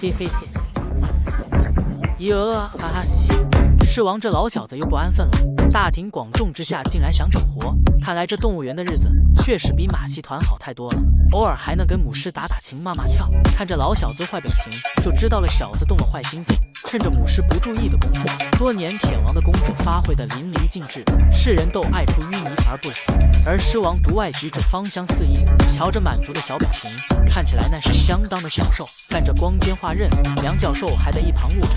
嘿嘿嘿，哈哈西！狮王这老小子又不安分了，大庭广众之下竟然想整活，看来这动物园的日子确实比马戏团好太多了。偶尔还能跟母狮打打情骂骂俏，看这老小子坏表情，就知道了小子动了坏心思。趁着母狮不注意的功夫，多年舔王的功夫发挥得淋漓尽致，世人都爱出淤泥而不染。而狮王独爱举止芳香四溢，瞧着满足的小表情，看起来那是相当的享受。干着光尖化刃，梁教授还在一旁捂着。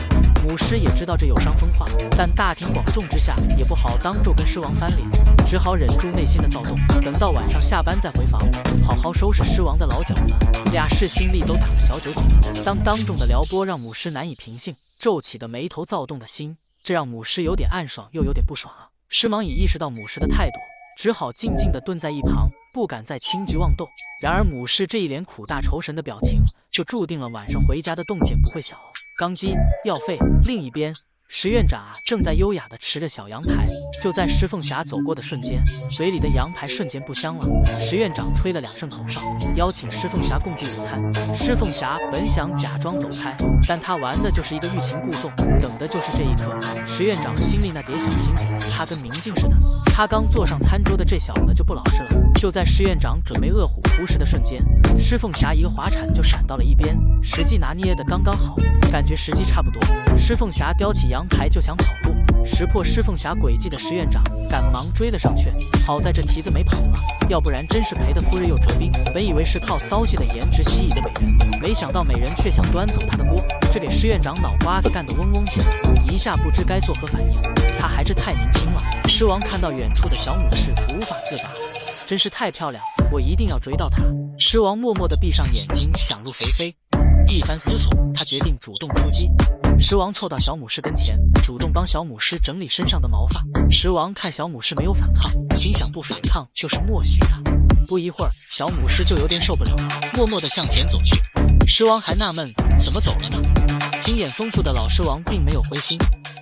母狮也知道这有伤风化，但大庭广众之下也不好当众跟狮王翻脸，只好忍住内心的躁动，等到晚上下班再回房，好好收拾狮王的老饺子。俩是心里都打了小九九，当众的撩拨让母狮难以平静，皱起的眉头躁动的心，这让母狮有点暗爽又有点不爽啊。狮王已意识到母狮的态度，只好静静地蹲在一旁，不敢再轻举妄动。然而母狮这一脸苦大仇深的表情，就注定了晚上回家的动静不会小。钢鸡要废。另一边，石院长正在优雅地持着小羊排，就在石凤霞走过的瞬间，嘴里的羊排瞬间不香了。石院长吹了2声口哨，邀请石凤霞共进午餐。石凤霞本想假装走开，但他玩的就是一个欲擒故纵，等的就是这一刻。石院长心里那点小心思，他跟明镜似的。他刚坐上餐桌的这小子就不老实了。就在石院长准备饿虎扑食的瞬间，石凤霞一个滑铲就闪到了一边，时机拿捏的刚刚好，感觉时机差不多。石凤霞叼起羊排就想跑路，识破石凤霞诡计的石院长赶忙追了上去。好在这蹄子没跑了，要不然真是赔得夫人又折兵。本以为是靠骚气的颜值吸引的美人，没想到美人却想端走他的锅，这给石院长脑瓜子干得嗡嗡响，一下不知该作何反应。他还是太年轻了。狮王看到远处的小母狮无法自拔，真是太漂亮，我一定要追到她。狮王默默地闭上眼睛，想入非非。一番思索，他决定主动出击。狮王凑到小母狮跟前，主动帮小母狮整理身上的毛发。狮王看小母狮没有反抗，心想不反抗就是默许啊。不一会儿，小母狮就有点受不了，默默地向前走去。狮王还纳闷怎么走了呢？经验丰富的老狮王并没有灰心，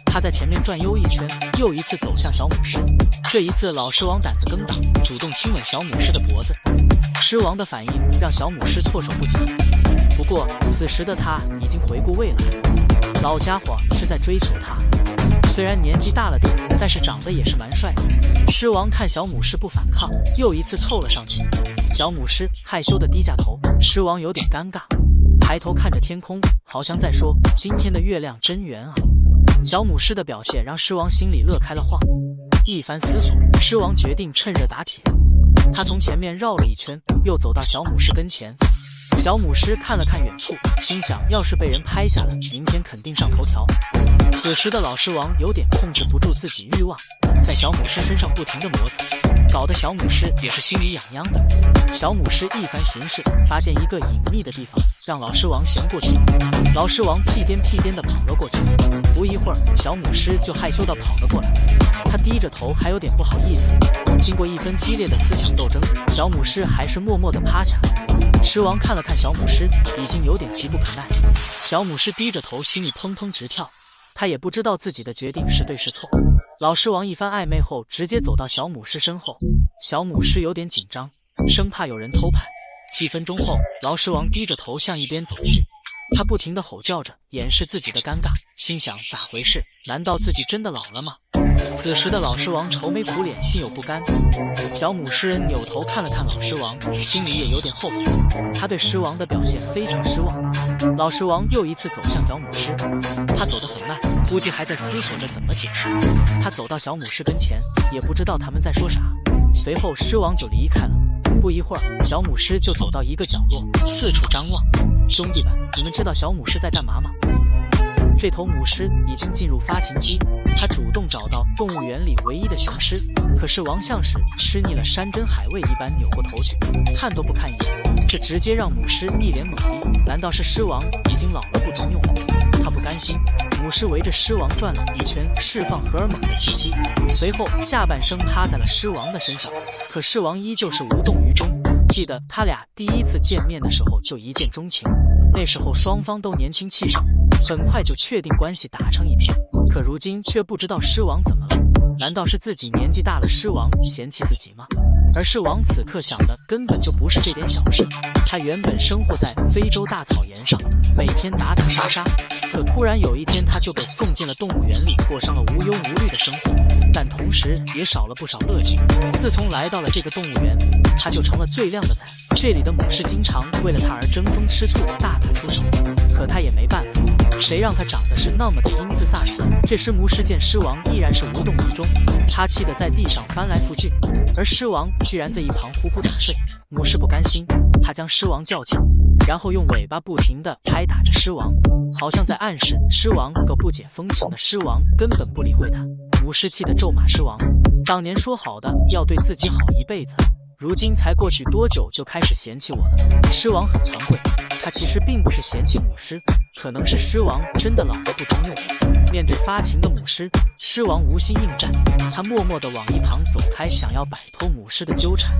他在前面转悠一圈，又一次走向小母狮。这一次老狮王胆子更大，主动亲吻小母狮的脖子。狮王的反应让小母狮措手不及，不过此时的他已经回顾未来，老家伙是在追求他，虽然年纪大了点，但是长得也是蛮帅的。狮王看小母狮不反抗，又一次凑了上去。小母狮害羞地低下头，狮王有点尴尬，抬头看着天空，好像在说今天的月亮真圆啊。小母狮的表现让狮王心里乐开了花。一番思索，狮王决定趁热打铁。他从前面绕了一圈，又走到小母狮跟前。小母狮看了看远处，心想要是被人拍下了，明天肯定上头条。此时的老狮王有点控制不住自己欲望，在小母狮身上不停地磨蹭，搞得小母狮也是心里痒痒的。小母狮一番巡视，发现一个隐秘的地方，让老狮王先过去。老狮王屁颠屁颠地跑了过去，不一会儿，小母狮就害羞地跑了过来。他低着头，还有点不好意思。经过一分激烈的思想斗争，小母狮还是默默地趴下来。狮王看了看小母狮，已经有点急不可耐。小母狮低着头，心里砰砰直跳，他也不知道自己的决定是对是错。老狮王一番暧昧后，直接走到小母狮身后。小母狮有点紧张，生怕有人偷拍。几分钟后，老狮王低着头向一边走去，他不停地吼叫着，掩饰自己的尴尬，心想咋回事？难道自己真的老了吗？此时的老狮王愁眉苦脸，心有不甘。小母狮扭头看了看老狮王，心里也有点后悔，他对狮王的表现非常失望。老狮王又一次走向小母狮，他走得很慢，估计还在思索着怎么解释。他走到小母狮跟前，也不知道他们在说啥。随后狮王就离开了。不一会儿，小母狮就走到一个角落，四处张望。兄弟们，你们知道小母狮在干嘛吗？这头母狮已经进入发情期，它主动找到动物园里唯一的雄狮，可是王相使吃腻了山珍海味一般扭过头去，看都不看一眼，这直接让母狮一脸懵逼。难道是狮王已经老了不中用了？他不甘心，母狮围着狮王转了一圈，释放荷尔蒙的气息，随后下半身趴在了狮王的身上，可狮王依旧是无动于衷。记得他俩第一次见面的时候就一见钟情，那时候双方都年轻气盛，很快就确定关系打成一片。可如今却不知道狮王怎么了，难道是自己年纪大了，狮王嫌弃自己吗？而狮王此刻想的根本就不是这点小事，他原本生活在非洲大草原上，每天打打杀杀。可突然有一天，他就被送进了动物园里，过上了无忧无虑的生活，但同时也少了不少乐趣。自从来到了这个动物园，他就成了最靓的仔。这里的母狮经常为了他而争风吃醋，大打出手，可他也没办法，谁让他长得是那么的英姿飒爽。这时母狮见狮王依然是无动于衷，他气得在地上翻来覆去，而狮王居然在一旁呼呼大睡。母狮不甘心，他将狮王叫醒，然后用尾巴不停地拍打着狮王，好像在暗示狮王个不解风情的狮王根本不理会他。母狮气得咒骂狮王，当年说好的要对自己好一辈子，如今才过去多久就开始嫌弃我了。狮王很惭愧，他其实并不是嫌弃母狮，可能是狮王真的老得不中用。面对发情的母狮，狮王无心应战，他默默地往一旁走开，想要摆脱母狮的纠缠，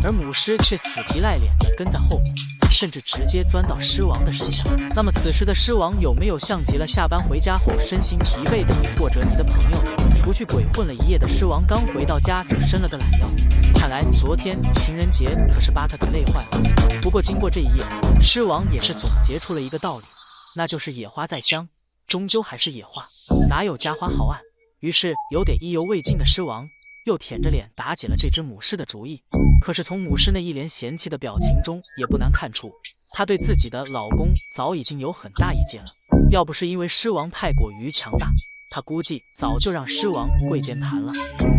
而母狮却死皮赖脸地跟在后面，甚至直接钻到狮王的身下。那么此时的狮王有没有像极了下班回家后身心疲惫的你或者你的朋友？除去鬼混了一夜的狮王刚回到家就伸了个懒腰，看来昨天情人节可是把他给累坏了。不过经过这一夜，狮王也是总结出了一个道理，那就是野花再香，终究还是野花，哪有家花好按。于是有点意犹未尽的狮王又舔着脸打起了这只母狮的主意。可是从母狮那一脸嫌弃的表情中，也不难看出她对自己的老公早已经有很大意见了。要不是因为狮王太过于强大，他估计早就让狮王跪键盘了。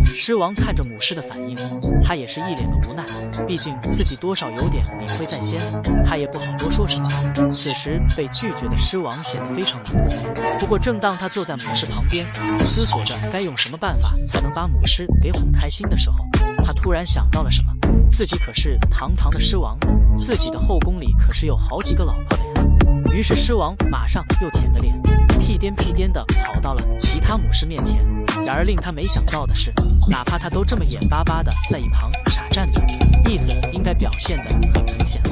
狮王看着母狮的反应，他也是一脸的无奈，毕竟自己多少有点理亏在先，他也不好多说什么。此时被拒绝的狮王显得非常难过。不过正当他坐在母狮旁边，思索着该用什么办法才能把母狮给哄开心的时候，他突然想到了什么，自己可是堂堂的狮王，自己的后宫里可是有好几个老婆的呀。于是狮王马上又舔着脸，屁颠屁颠地跑到了其他母狮面前。然而令他没想到的是，哪怕他都这么眼巴巴地在一旁傻站着，意思应该表现得很明显，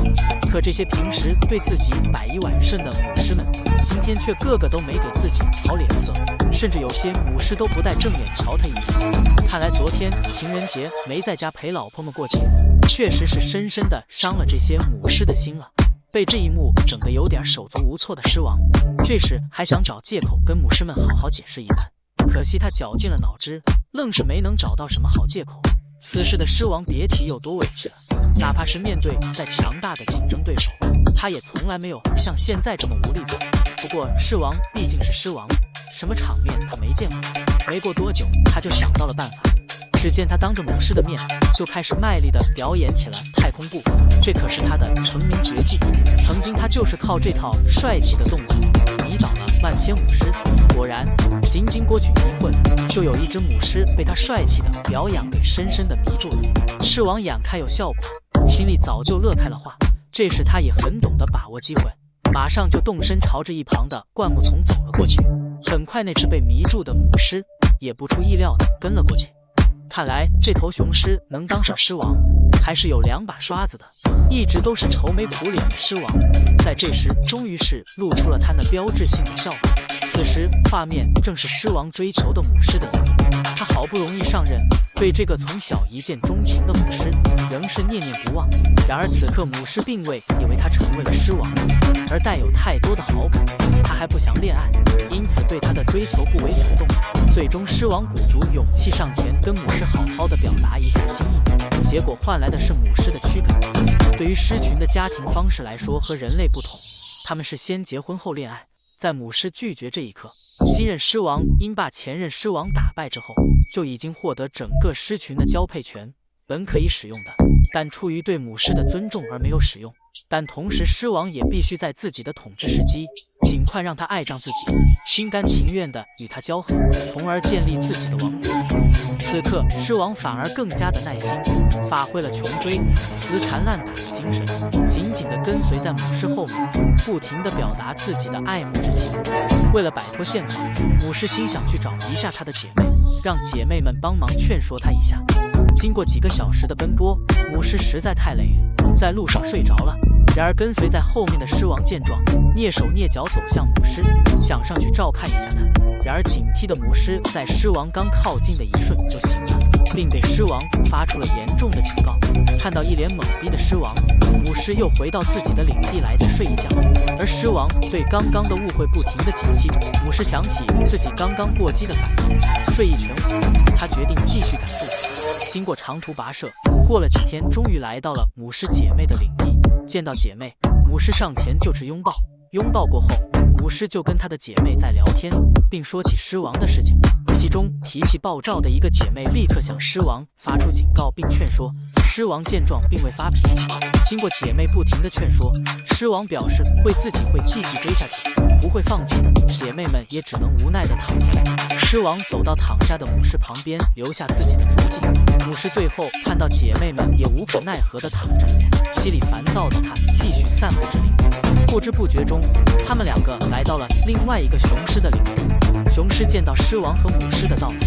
可这些平时对自己百依百顺的母狮们，今天却个个都没给自己好脸色，甚至有些母狮都不带正眼瞧他一眼。看来昨天情人节没在家陪老婆们过节，确实是深深地伤了这些母狮的心了。被这一幕整得有点手足无措的狮王，这时还想找借口跟母狮们好好解释一番，可惜他绞尽了脑汁，愣是没能找到什么好借口。此时的狮王别提有多委屈了，哪怕是面对再强大的竞争对手，他也从来没有像现在这么无力过。不过狮王毕竟是狮王，什么场面他没见过。没过多久，他就想到了办法。只见他当着母狮的面就开始卖力地表演起了太空步，这可是他的成名绝技。曾经他就是靠这套帅气的动作迷倒了万千母狮。果然，仅仅过去一会，就有一只母狮被他帅气的表演给深深地迷住了。狮王眼看有效果，心里早就乐开了花。这时他也很懂得把握机会，马上就动身朝着一旁的灌木丛走了过去。很快那只被迷住的母狮也不出意料地跟了过去。看来这头雄狮能当上狮王，还是有两把刷子的。一直都是愁眉苦脸的狮王，在这时终于是露出了他那标志性的笑容。此时画面正是狮王追求的母狮的一幕。他好不容易上任，对这个从小一见钟情的母狮仍是念念不忘。然而此刻母狮并未以为他成为了狮王，而带有太多的好感，他还不想恋爱，因此对他的追求不为所动。最终狮王鼓足勇气上前跟母狮好好的表达一下心意，结果换来的是母狮的驱赶。对于狮群的家庭方式来说和人类不同，他们是先结婚后恋爱。在母狮拒绝这一刻，新任狮王因把前任狮王打败之后，就已经获得整个狮群的交配权，本可以使用的，但出于对母狮的尊重而没有使用。但同时狮王也必须在自己的统治时期尽快让他爱上自己，心甘情愿地与他交合，从而建立自己的王国。此刻狮王反而更加的耐心，发挥了穷追死缠烂打的精神，紧紧地跟随在母狮后面，不停地表达自己的爱慕之情。为了摆脱现状，母狮心想去找一下她的姐妹，让姐妹们帮忙劝说她一下。经过几个小时的奔波，母狮实在太累了，在路上睡着了。然而跟随在后面的狮王见状，蹑手蹑脚走向母狮，想上去照看一下他。然而警惕的母狮在狮王刚靠近的一瞬就醒了，并给狮王发出了严重的警告。看到一脸懵逼的狮王，母狮又回到自己的领地来再睡一觉。而狮王对刚刚的误会不停地解析着。母狮想起自己刚刚过激的反应，睡意全无，他决定继续赶路。经过长途跋涉，过了几天，终于来到了母狮姐妹的领地。见到姐妹，母狮上前就是拥抱。拥抱过后，母狮就跟她的姐妹在聊天，并说起狮王的事情。其中脾气暴躁的一个姐妹立刻向狮王发出警告，并劝说。狮王见状并未发脾气，经过姐妹不停的劝说，狮王表示自己会继续追下去，不会放弃的。姐妹们也只能无奈的躺下来。狮王走到躺下的母狮旁边，留下自己的足迹。母狮最后看到姐妹们也无可奈何的躺着，心里烦躁的她继续散布之灵。不知不觉中，他们两个来到了另外一个雄狮的领地。雄狮见到狮王和母狮的到来，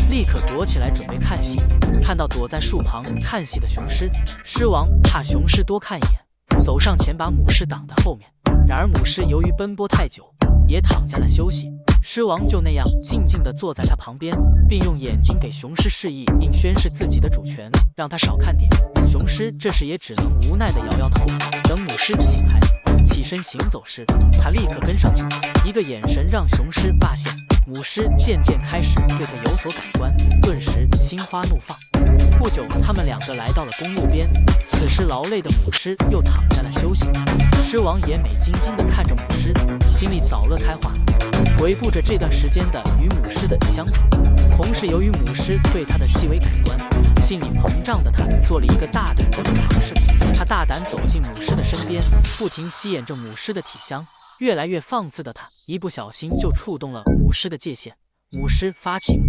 立刻躲起来准备看戏。看到躲在树旁看戏的雄狮，狮王怕雄狮多看一眼，走上前把母狮挡在后面。然而母狮由于奔波太久，也躺下来休息。狮王就那样静静地坐在他旁边，并用眼睛给雄狮示意，并宣示自己的主权，让他少看点。雄狮这时也只能无奈地摇摇头。等母狮醒来起身行走时，他立刻跟上去，一个眼神让雄狮罢现。母狮渐渐开始对他有所改观，顿时心花怒放。不久，他们两个来到了公路边，此时劳累的母狮又躺在了休息。狮王也美津津地看着母狮，心里早乐开化，回顾着这段时间的与母狮的相处。同时，由于母狮对他的细微改观，心里膨胀的他做了一个大胆的尝试。他大胆走进母狮的身边，不停吸吮着母狮的体香。越来越放肆的他，一不小心就触动了母狮的界限。母狮发情，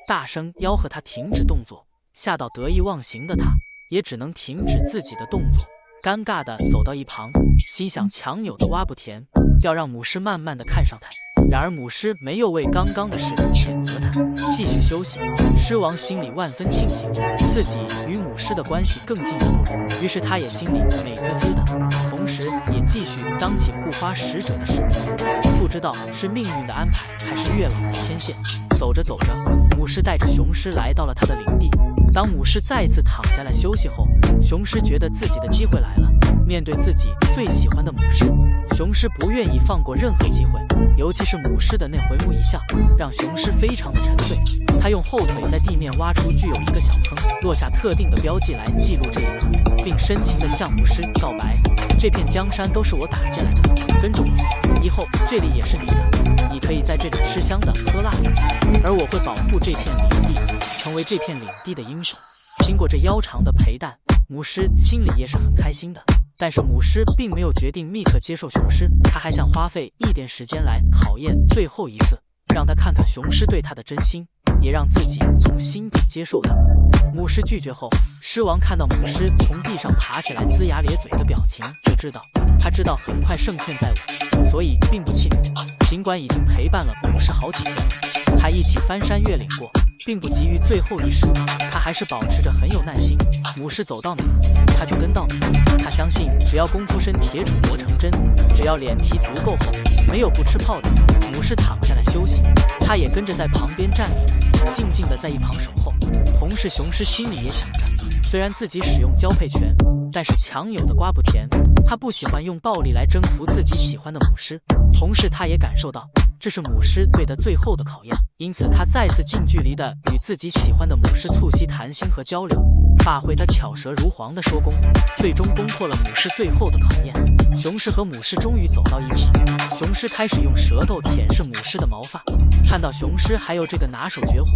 大声吆喝他停止动作。吓到得意忘形的他，也只能停止自己的动作，尴尬地走到一旁，心想强扭的挖不甜，要让母狮慢慢地看上他。然而母狮没有为刚刚的事谴责他，继续休息。狮王心里万分庆幸自己与母狮的关系更进一步，于是他也心里美滋滋的，同时也继续当起护花使者的使命。不知道是命运的安排，还是月老的牵线。走着走着，母狮带着雄狮来到了他的领地。当母狮再次躺下来休息后，雄狮觉得自己的机会来了。面对自己最喜欢的母狮，雄狮不愿意放过任何机会，尤其是母狮的那回眸一笑，让雄狮非常的沉醉。他用后腿在地面挖出具有一个小坑，落下特定的标记来记录这一刻，并深情地向母狮告白：这片江山都是我打进来的，跟着我，以后这里也是你的，你可以在这里吃香的喝辣的，而我会保护这片领地，成为这片领地的英雄。经过这悠长的陪伴，母狮心里也是很开心的。但是母狮并没有决定立刻接受雄狮，他还想花费一点时间来考验最后一次，让他看看雄狮对他的真心，也让自己从心底接受他。母狮拒绝后，狮王看到母狮从地上爬起来龇牙咧嘴的表情，就知道很快胜券在握，所以并不气馁。尽管已经陪伴了母狮好几天了，还一起翻山越岭过，并不急于最后一时，他还是保持着很有耐心。母狮走到哪他就跟到哪，他相信只要功夫深铁杵磨成针，只要脸皮足够厚，没有不吃炮的。母狮躺下来休息，他也跟着在旁边站立着，静静地在一旁守候。同时雄狮心里也想着，虽然自己使用交配权，但是强扭的瓜不甜，他不喜欢用暴力来征服自己喜欢的母狮。同时他也感受到这是母狮对的最后的考验，因此他再次近距离的与自己喜欢的母狮促膝谈心和交流，发挥他巧舌如簧的说功，最终攻破了母狮最后的考验。雄狮和母狮终于走到一起，雄狮开始用舌头舔舐母狮的毛发，看到雄狮还有这个拿手绝活，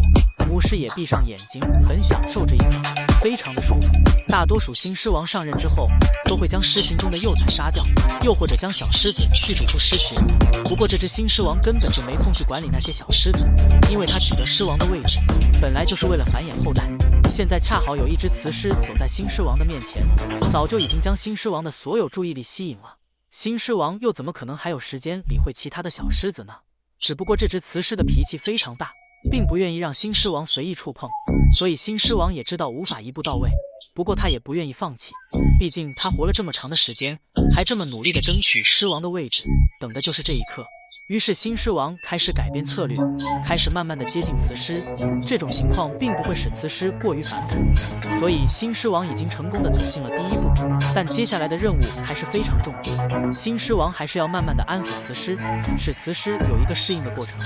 母狮也闭上眼睛，很享受这一刻，非常的舒服。大多数新狮王上任之后，都会将狮群中的幼崽杀掉，又或者将小狮子驱逐出狮群。不过这只新狮王根本就没空去管理那些小狮子，因为他取得狮王的位置，本来就是为了繁衍后代。现在恰好有一只雌狮走在新狮王的面前，早就已经将新狮王的所有注意力吸引了。新狮王又怎么可能还有时间理会其他的小狮子呢？只不过这只雌狮的脾气非常大，并不愿意让新狮王随意触碰，所以新狮王也知道无法一步到位。不过他也不愿意放弃，毕竟他活了这么长的时间，还这么努力地争取狮王的位置，等的就是这一刻。于是新狮王开始改变策略，开始慢慢的接近雌狮。这种情况并不会使雌狮过于反感，所以新狮王已经成功的走进了第一步。但接下来的任务还是非常重要，新狮王还是要慢慢的安抚雌狮，使雌狮有一个适应的过程。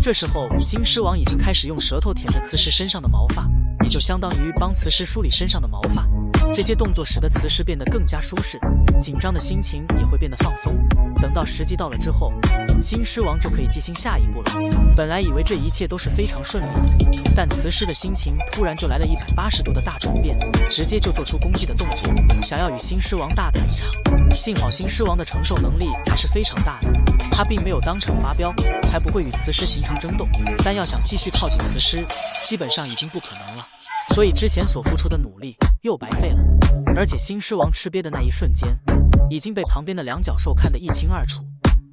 这时候，新狮王已经开始用舌头舔着雌狮身上的毛发，也就相当于帮雌狮梳理身上的毛发。这些动作使得雌狮变得更加舒适，紧张的心情也会变得放松。等到时机到了之后，新狮王就可以进行下一步了。本来以为这一切都是非常顺利的，但雌狮的心情突然就来了180度的大转变，直接就做出攻击的动作，想要与新狮王大打一场。幸好新狮王的承受能力还是非常大的，他并没有当场发飙，才不会与雌狮形成争斗。但要想继续靠近雌狮，基本上已经不可能了。所以之前所付出的努力又白费了。而且新狮王吃瘪的那一瞬间，已经被旁边的两角兽看得一清二楚，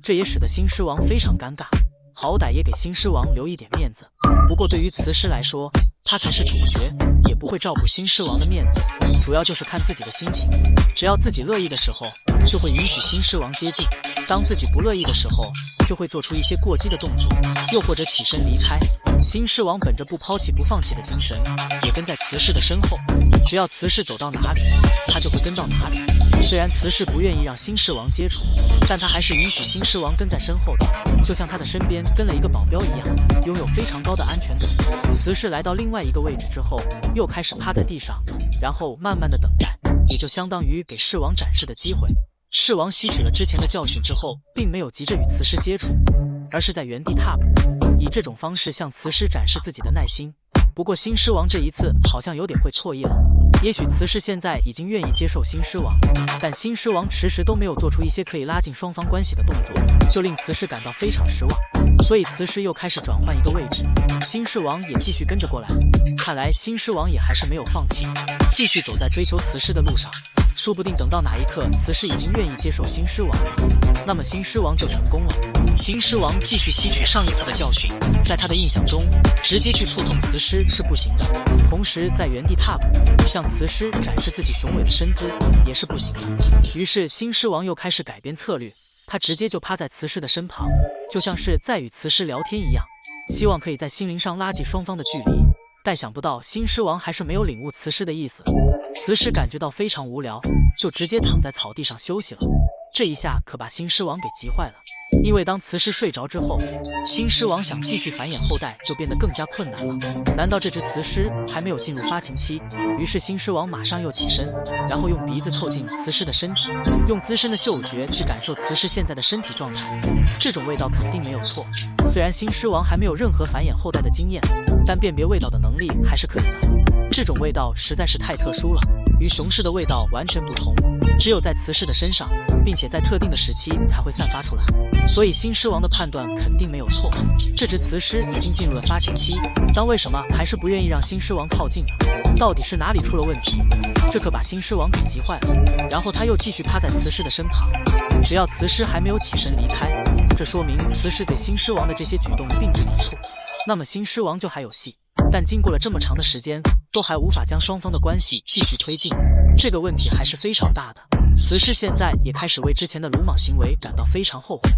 这也使得新狮王非常尴尬。好歹也给新狮王留一点面子，不过对于雌狮来说，他才是主角，也不会照顾新狮王的面子，主要就是看自己的心情。只要自己乐意的时候，就会允许新狮王接近；当自己不乐意的时候，就会做出一些过激的动作，又或者起身离开。新狮王本着不抛弃不放弃的精神，也跟在雌狮的身后，只要雌狮走到哪里，他就会跟到哪里。虽然雌狮不愿意让新狮王接触，但他还是允许新狮王跟在身后的，就像他的身边跟了一个保镖一样，拥有非常高的安全感。雌狮来到另外一个位置之后，又开始趴在地上，然后慢慢的等待，也就相当于给狮王展示的机会。狮王吸取了之前的教训之后，并没有急着与雌狮接触，而是在原地踏步，以这种方式向雌狮展示自己的耐心。不过新狮王这一次好像有点会错意了，也许雌狮现在已经愿意接受新狮王，但新狮王迟迟都没有做出一些可以拉近双方关系的动作，就令雌狮感到非常失望。所以雌狮又开始转换一个位置，新狮王也继续跟着过来。看来新狮王也还是没有放弃，继续走在追求雌狮的路上。说不定等到哪一刻雌狮已经愿意接受新狮王了，那么新狮王就成功了。新狮王继续吸取上一次的教训，在他的印象中，直接去触碰雌狮是不行的，同时在原地踏步，向雌狮展示自己雄伟的身姿也是不行的。于是新狮王又开始改变策略，他直接就趴在雌狮的身旁，就像是在与雌狮聊天一样，希望可以在心灵上拉近双方的距离。但想不到新狮王还是没有领悟雌狮的意思，雌狮感觉到非常无聊，就直接躺在草地上休息了。这一下可把新狮王给急坏了，因为当雌狮睡着之后，新狮王想继续繁衍后代就变得更加困难了。难道这只雌狮还没有进入发情期？于是新狮王马上又起身，然后用鼻子凑近雌狮的身体，用自身的嗅觉去感受雌狮现在的身体状态。这种味道肯定没有错，虽然新狮王还没有任何繁衍后代的经验，但辨别味道的能力还是可以的。这种味道实在是太特殊了，与雄狮的味道完全不同，只有在雌狮的身上，并且在特定的时期才会散发出来。所以新狮王的判断肯定没有错，这只雌狮已经进入了发情期，但为什么还是不愿意让新狮王靠近呢？到底是哪里出了问题？这可把新狮王给急坏了。然后他又继续趴在雌狮的身旁，只要雌狮还没有起身离开，这说明雌狮对新狮王的这些举动并不抵触，那么新狮王就还有戏。但经过了这么长的时间，都还无法将双方的关系继续推进，这个问题还是非常大的。雌狮现在也开始为之前的鲁莽行为感到非常后悔，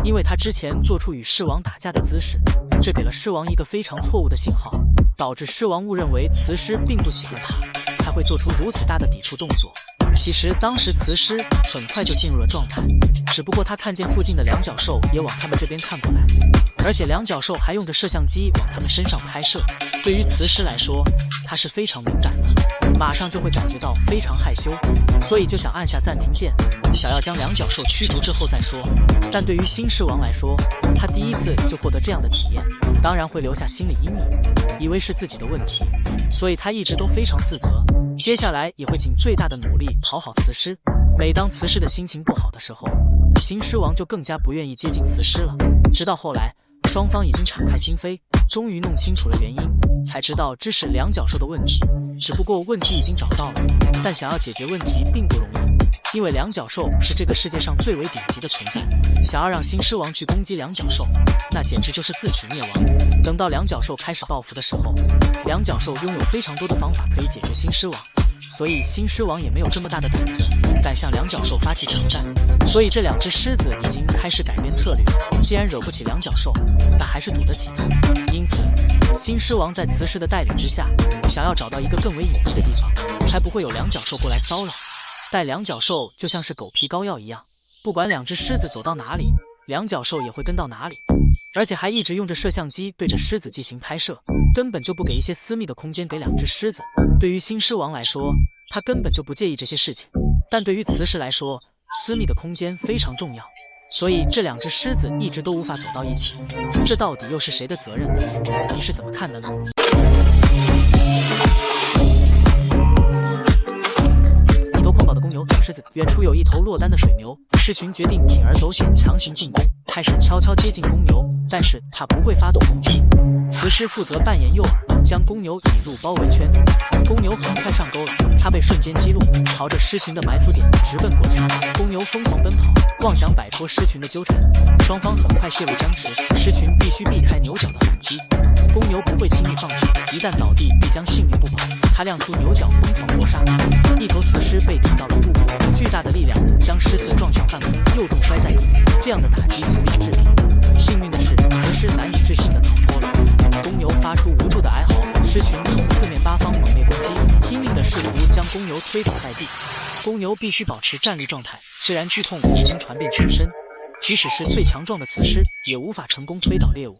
因为他之前做出与狮王打架的姿势，这给了狮王一个非常错误的信号，导致狮王误认为雌狮并不喜欢他，才会做出如此大的抵触动作。其实当时雌狮很快就进入了状态，只不过他看见附近的两角兽也往他们这边看过来，而且两角兽还用着摄像机往他们身上拍摄。对于雌狮来说，它是非常敏感的，马上就会感觉到非常害羞，所以就想按下暂停键，想要将两角兽驱逐之后再说。但对于新狮王来说，他第一次就获得这样的体验，当然会留下心理阴影，以为是自己的问题，所以他一直都非常自责。接下来也会尽最大的努力讨好雌狮。每当雌狮的心情不好的时候，新狮王就更加不愿意接近雌狮了。直到后来，双方已经敞开心扉，终于弄清楚了原因，才知道这是两角兽的问题。只不过问题已经找到了，但想要解决问题并不容易，因为两角兽是这个世界上最为顶级的存在。想要让新狮王去攻击两角兽，那简直就是自取灭亡。等到两角兽开始报复的时候，两角兽拥有非常多的方法可以解决新狮王，所以新狮王也没有这么大的胆子敢向两角兽发起挑战。所以这两只狮子已经开始改变策略。既然惹不起两角兽，但还是赌得起它。因此，新狮王在雌狮的带领之下，想要找到一个更为隐蔽的地方，才不会有两角兽过来骚扰。带两角兽就像是狗皮膏药一样，不管两只狮子走到哪里，两角兽也会跟到哪里。而且还一直用着摄像机对着狮子进行拍摄，根本就不给一些私密的空间给两只狮子。对于新狮王来说，他根本就不介意这些事情，但对于雌狮来说，私密的空间非常重要，所以这两只狮子一直都无法走到一起。这到底又是谁的责任呢？你是怎么看的呢？一头狂暴的公牛找狮子，远处有一头落单的水牛，狮群决定铤而走险，强行进攻，开始悄悄接近公牛，但是他不会发动攻击。雌狮负责扮演诱饵，将公牛引入包围圈。公牛很快上钩了，它被瞬间激怒，朝着狮群的埋伏点直奔过去。公牛疯狂奔跑，妄想摆脱狮群的纠缠。双方很快陷入僵持，狮群必须避开牛角的反击。公牛不会轻易放弃，一旦倒地必将性命不保。它亮出牛角，疯狂搏杀。一头雌狮被顶到了瀑布，巨大的力量将狮子撞向半空，又重摔在地。这样的打击足以致命。幸运的是，雌狮难以置信地逃脱了。公牛发出无助的哀嚎，狮群从四面八方猛烈攻击，拼命地试图将公牛推倒在地。公牛必须保持站立状态，虽然剧痛已经传遍全身，即使是最强壮的雌狮也无法成功推倒猎物。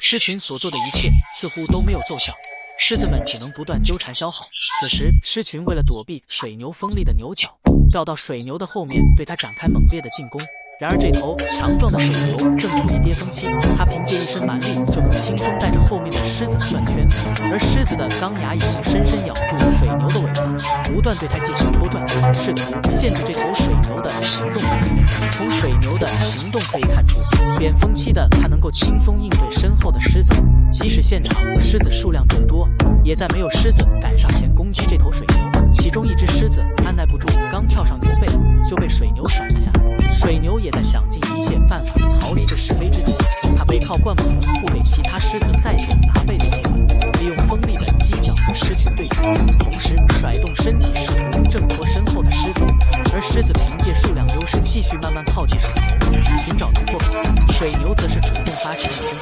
狮群所做的一切似乎都没有奏效，狮子们只能不断纠缠消耗。此时，狮群为了躲避水牛锋利的牛角，绕到水牛的后面，对它展开猛烈的进攻。然而这头强壮的水牛正处于跌峰期，它凭借一身蛮力就能轻松带着后面的狮子转圈，而狮子的钢牙已经深深咬住水牛的尾巴，不断对它进行拖转，试图限制这头水牛的行动能力。从水牛的行动可以看出，扁峰期的它能够轻松应对身后的狮子，即使现场狮子数量众多，也在没有狮子赶上前攻击这头水牛。其中一只狮子按耐不住，刚跳上牛背就被水牛甩了下来。水牛也在想尽一切办法逃离这是非之地，它背靠灌木丛，不给其他狮子再次拿背的机会，利用锋利的犄角和狮群对峙，同时甩动身体试图挣脱身后的狮子。而狮子凭借数量优势继续慢慢靠近水牛，寻找突破口。水牛则是主动发起进攻，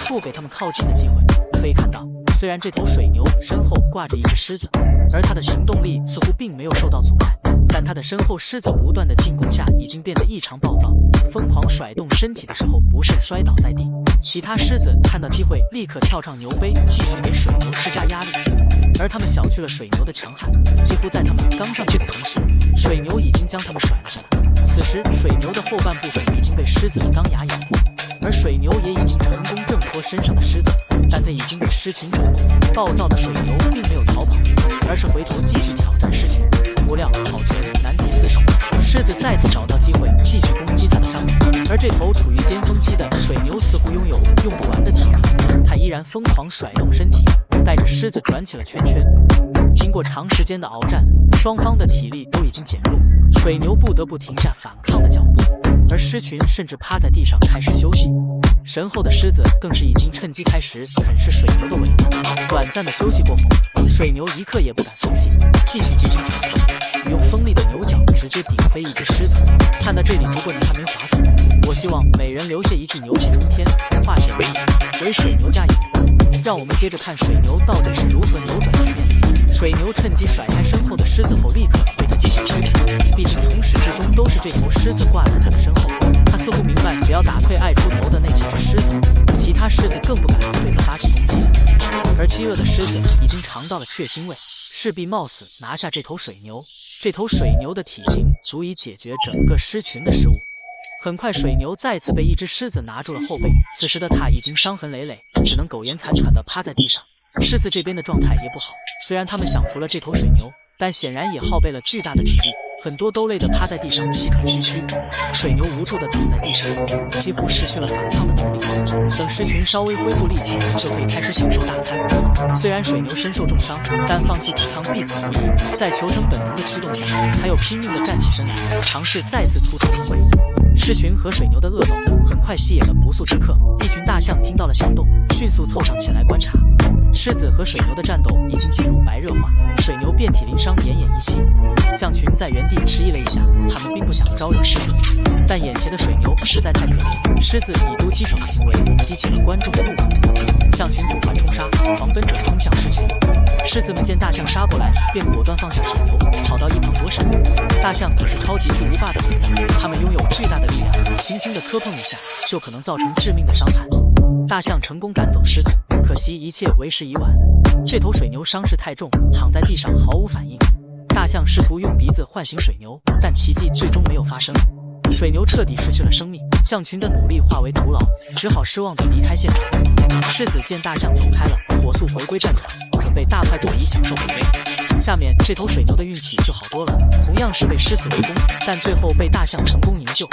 不给他们靠近的机会。可以看到，虽然这头水牛身后挂着一只狮子，而它的行动力似乎并没有受到阻碍，但它的身后狮子不断的进攻下已经变得异常暴躁，疯狂甩动身体的时候不慎摔倒在地。其他狮子看到机会立刻跳上牛背，继续给水牛施加压力，而他们小觑了水牛的强悍，几乎在他们刚上去的同时，水牛已经将他们甩了下来。此时水牛的后半部分已经被狮子的钢牙咬破，而水牛也已经成功挣脱身上的狮子，但它已经被狮群掌控。暴躁的水牛并没有逃跑，而是回头继续挑战狮群。不料好拳难敌四手，狮子再次找到机会继续攻击它的伤口，而这头处于巅峰期的水牛似乎拥有用不完的体力，它依然疯狂甩动身体，带着狮子转起了圈圈。经过长时间的鏖战，双方的体力都已经减弱，水牛不得不停下反抗的脚步，而狮群甚至趴在地上开始休息。身后的狮子更是已经趁机开始啃食水牛的尾巴。短暂的休息过后，水牛一刻也不敢松懈，继续进行反抗，用锋利的牛角直接顶飞一只狮子。看到这里，如果你还没划走，我希望每人留下一句牛气冲天，化险为夷，为水牛加油。让我们接着看水牛到底是如何扭转局面。水牛趁机甩开身后的狮子后，立刻对它进行驱赶。毕竟从始至终都是这头狮子挂在它的身后，它似乎明白，只要打退爱出头的那几只狮子，其他狮子更不敢对它发起攻击。而饥饿的狮子已经尝到了血腥味，势必冒死拿下这头水牛。这头水牛的体型足以解决整个狮群的食物。很快，水牛再次被一只狮子拿住了后背，此时的它已经伤痕累累，只能苟延残喘地趴在地上。狮子这边的状态也不好，虽然他们降服了这头水牛，但显然也耗费了巨大的体力，很多都累得趴在地上气喘吁吁。水牛无助地倒在地上，几乎失去了反抗的能力。等狮群稍微恢复力气，就可以开始享受大餐。虽然水牛身受重伤，但放弃抵抗必死无疑，在求生本能的驱动下，它又拼命地站起身来，尝试再次突出重围。狮群和水牛的恶斗很快吸引了不速之客，一群大象听到了响动，迅速凑上前来观察。狮子和水牛的战斗已经进入白热化，水牛遍体鳞伤，奄奄一息。象群在原地迟疑了一下，他们并不想招惹狮子，但眼前的水牛实在太可怜，狮子以毒击手的行为激起了观众的怒火，象群主环冲杀，狂奔着冲向狮群。狮子们见大象杀过来，便果断放下水牛，跑到一旁躲闪。大象可是超级巨无霸的存在，它们拥有巨大的力量，轻轻的磕碰一下就可能造成致命的伤害。大象成功赶走狮子，可惜一切为时已晚。这头水牛伤势太重，躺在地上毫无反应。大象试图用鼻子唤醒水牛，但奇迹最终没有发生。水牛彻底失去了生命，象群的努力化为徒劳，只好失望地离开现场。狮子见大象走开了，火速回归战场，准备大快朵颐享受美味。下面这头水牛的运气就好多了，同样是被狮子围攻，但最后被大象成功营救。